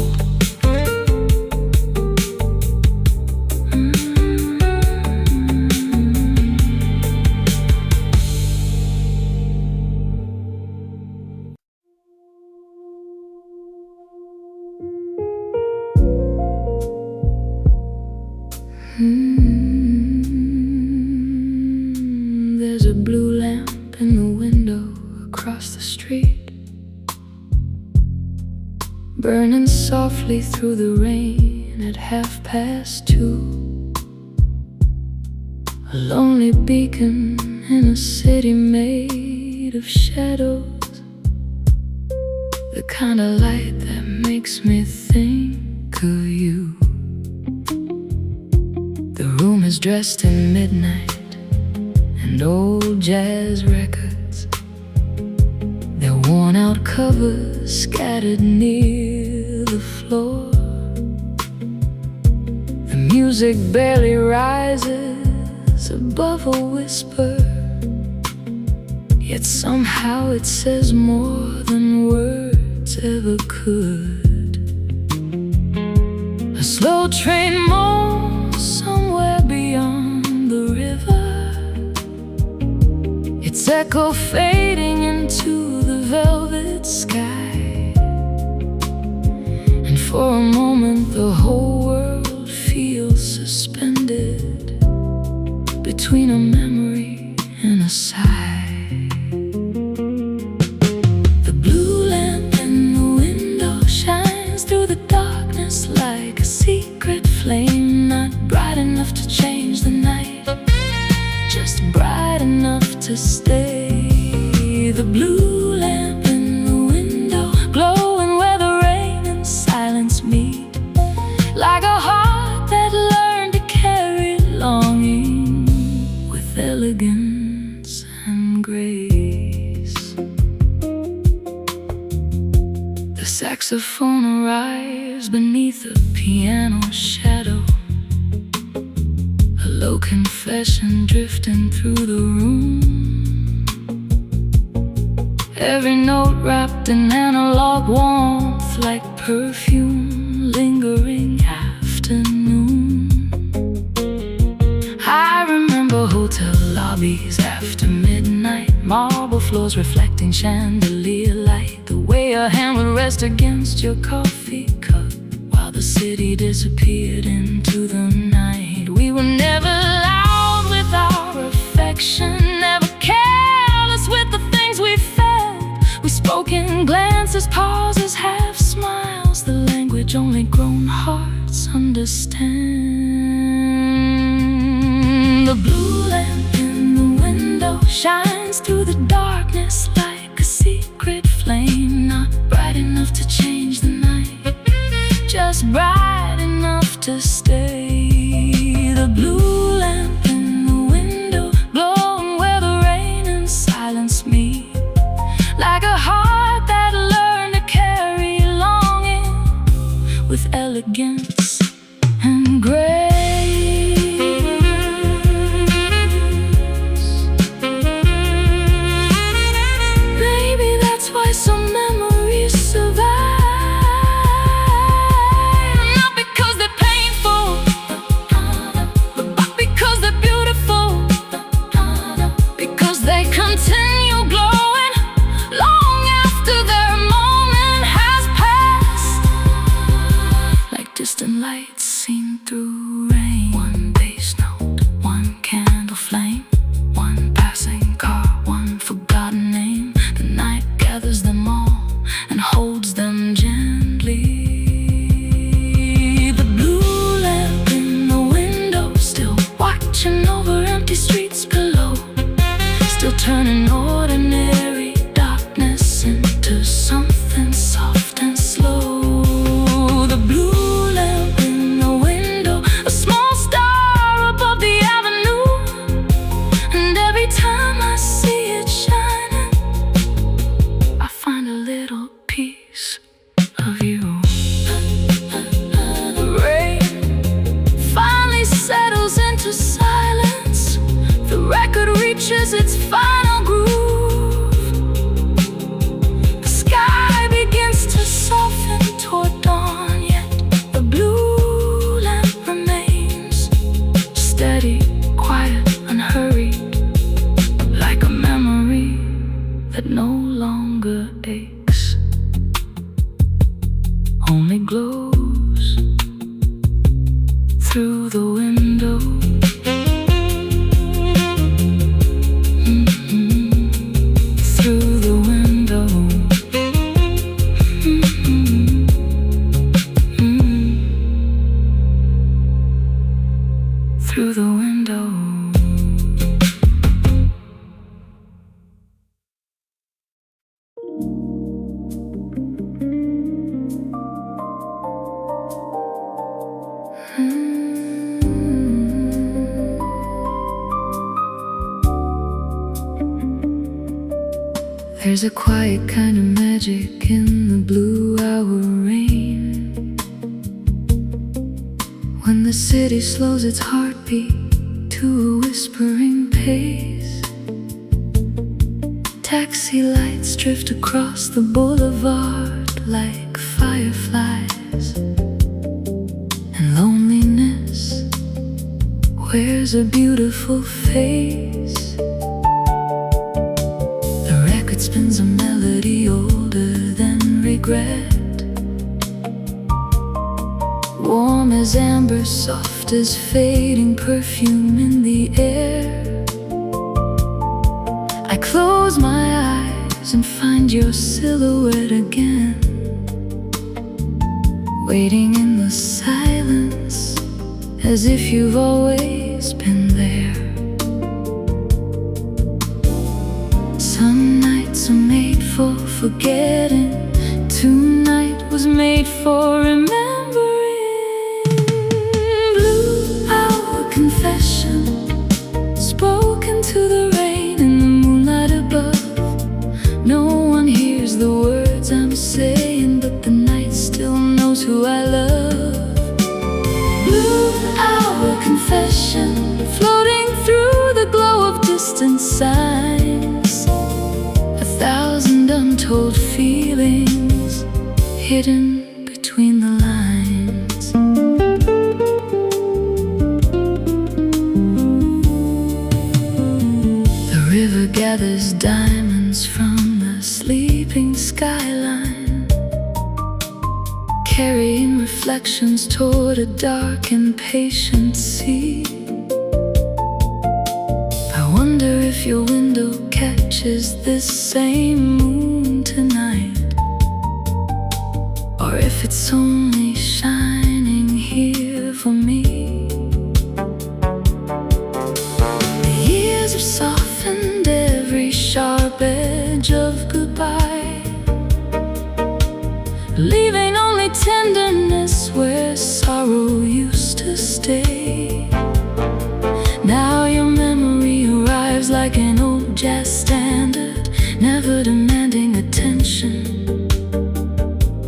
There's a blue lamp in the window across the street, burning softly through the rain at 2:30. A lonely beacon in a city made of shadows, the kind of light that makes me think of you. The room is dressed in midnight and old jazz records, their worn-out covers scattered near the floor. The music barely rises above a whisper, yet somehow it says more than words ever could. A slow train moves somewhere beyond the river, its echo fading into the velvet sky. And for a moment the whole world feels suspended between a memory and a sigh. The blue lamp in the window shines through the darkness like a secret flame, not bright enough to change the night, just bright enough to stay. The blue lamp in the window, glowing where the rain and silence meet, like a heart that learned to carry longing with elegance and phone arrives beneath a piano shadow. A low confession drifting through the room. Every note wrapped in analog warmth, like perfume, lingering afternoon. I remember hotel lobbies after midnight, marble floors reflecting chandelier light. The way your hand would rest against your coffee cup while the city disappeared into the night. We were never loud with our affection, never careless with the things we felt. We spoke in glances, pauses, half smiles, the language only grown hearts understand. The blue lamp in the window shines through the darkness like a secret flame, not bright enough to change the night, just bright enough to stay. The blue lamp in the window, glowing where the rain and silence meet, like a heart that learned to carry longing with elegance and grace. Maybe that's why some memories survive. Not because they're painful, but because they're beautiful. Because they continue glowing long after their moment has passed, like distant lights seen through rain. One bass note, one candle flame, one passing car, one forgotten name. The night gathers them all and holds them gently. The blue lamp in the window, still watching over empty streets below, still turning ordinary darkness into something soft and slow. The blue lamp in the window, a small star above the avenue, and every time I see it shining, I find a little piece of you. The rain finally settles into silence. The record reaches its final groove. The sky begins to soften toward dawn, yet the blue lamp remains steady, quiet, unhurried, like a memory that no longer aches, only glows through the window. Through the window. Through the window. There's a quiet kind of magic in the blue hour rain, when the city slows its heartbeat to a whispering pace. Taxi lights drift across the boulevard like fireflies, and loneliness wears a beautiful face. It spins a melody older than regret, warm as amber, soft as fading perfume in the air. I close my eyes and find your silhouette again, waiting in the silence as if you've always been there. Some nights are made for forgetting, tonight was made for remembering. Blue hour confession, spoken to the rain in the moonlight above. No one hears the words I'm saying, but the night who I love. Blue hour confession, floating through the glow of distant signs. 1,000 untold feelings hidden between the lines. The river gathers diamonds from the sleeping skyline, carrying reflections toward a dark and patient sea. I wonder if your window catches this same moon tonight, or if it's only shining here for me. The years have softened every sharp edge of goodbye, leaving only tenderness where sorrow used to stay. Now your memory arrives like an old jazz standard, never demanding attention,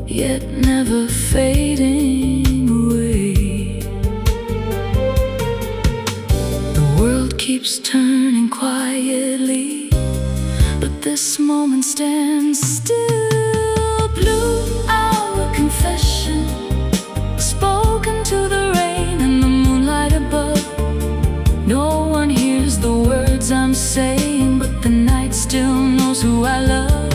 yet never fading away. The world keeps turning quietly, but this moment stands still. Blue hour confession, spoken to the rain and the moonlight above. No one hears the words I'm saying, but the night still knows who I love.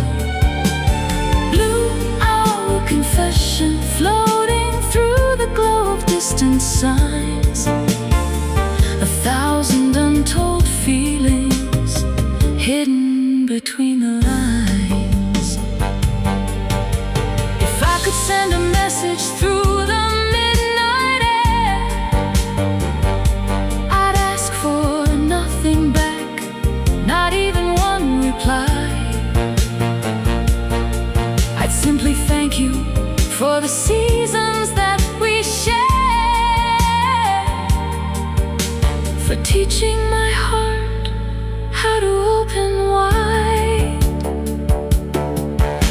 Blue hour confession, floating through the glow of distant signs. 1,000 untold feelings hidden between the lines. If I could send a message through the midnight air, I'd ask for nothing back, not even one reply. I'd simply thank you for the seasons that we share, for teaching my heart how to open wide.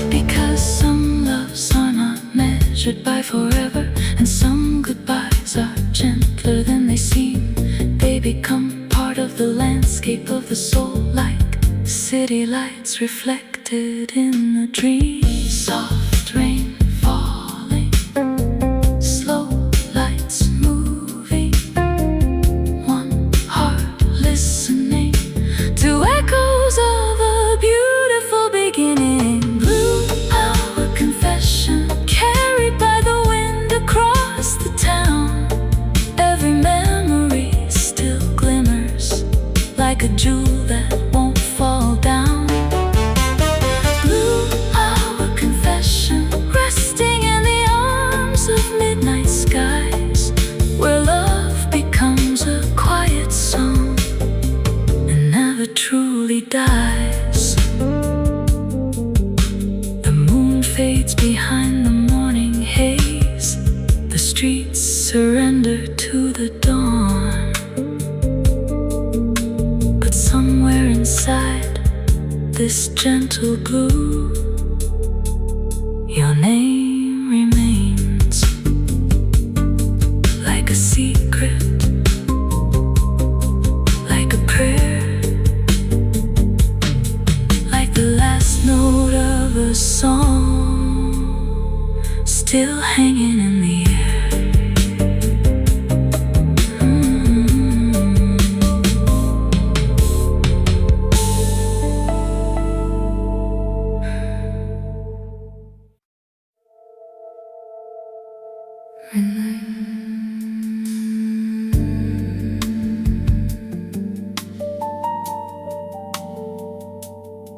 Because some loves are not measured by forever, and some goodbyes are gentler than they seem. They become part of the landscape of the soul, like city lights reflected in the dream. Soft rain falling, slow lights moving, one heart listening to echoes of a beautiful beginning. Blue hour confession, carried by the wind across the town. Every memory still glimmers like a jewel that won't fall down. Blue hour confession, resting in the arms of midnight skies, where love becomes a quiet song and never truly dies. The moon fades behind the morning haze, the streets surrender to the dawn. But somewhere inside this gentle blue, your name remains like a secret, like a prayer, like the last note of a song, still hanging in the air.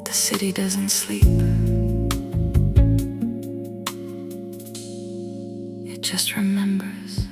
The city doesn't sleep, it just remembers.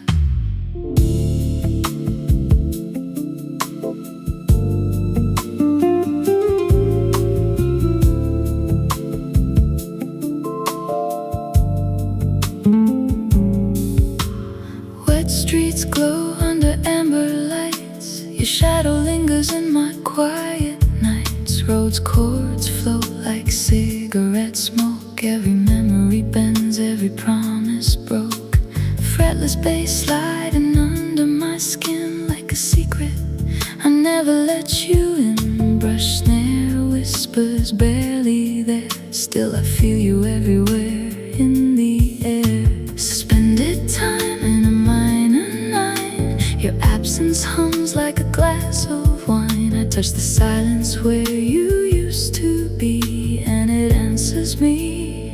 Wet streets glow under amber lights, your shadow lingers in my quiet nights. Roads chords float like cigarette smoke, every memory bends, every promise broke. fretless bass sliding under my skin like a secret. I never let you in. Brush, snare, whispers barely there. Still I feel you everywhere in the air. Suspended time in a minor nine. Your absence hums like a glass of wine. I touch the silence where you used to be, and it answers me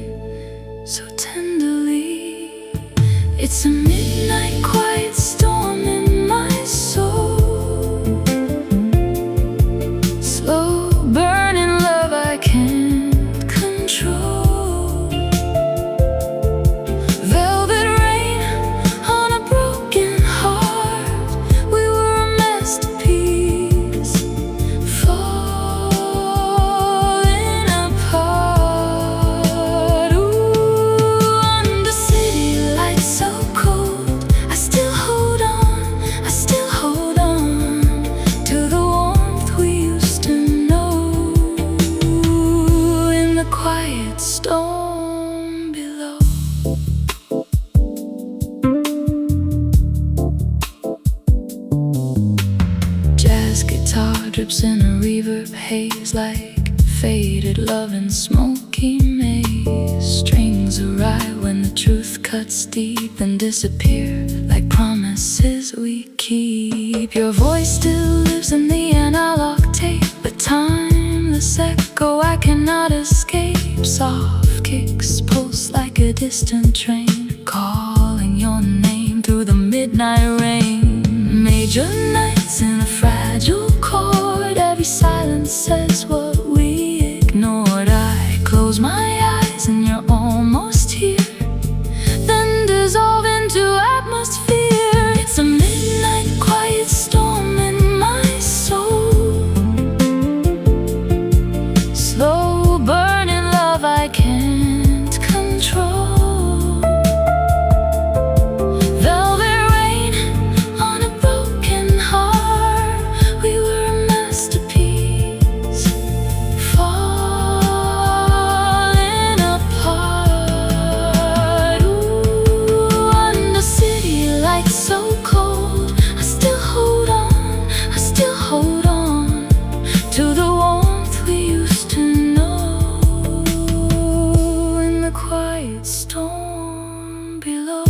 so tenderly. It's a midnight quiet storm in my soul. Slow burning love I can't control. Velvet rain on a broken heart. We were a masterpiece, falling apart. Ooh, under city lights so cold, I still hold on, I still hold on to the warmth we used to know. In the quiet storm below. Jazz guitar drips in a reverb haze like faded love in smoky maze. Strings arrive when the truth cuts deep and disappear like promises we keep. Your voice still lives in the analog tape, but timeless echo I cannot escape. Soft kicks pulse like a distant train, calling your name through the midnight rain. Major nights in a fragile chord. Every silence says what we ignored. I close my eyes and you're almost here, then dissolve into atmosphere. It's a midnight quiet storm in my soul. Slow burning love I can't control. Velvet rain on a broken heart. We were a masterpiece, falling apart. Ooh, under city lights so cold, I still hold on, I still hold on to the warmth we used to know. In the quiet storm below.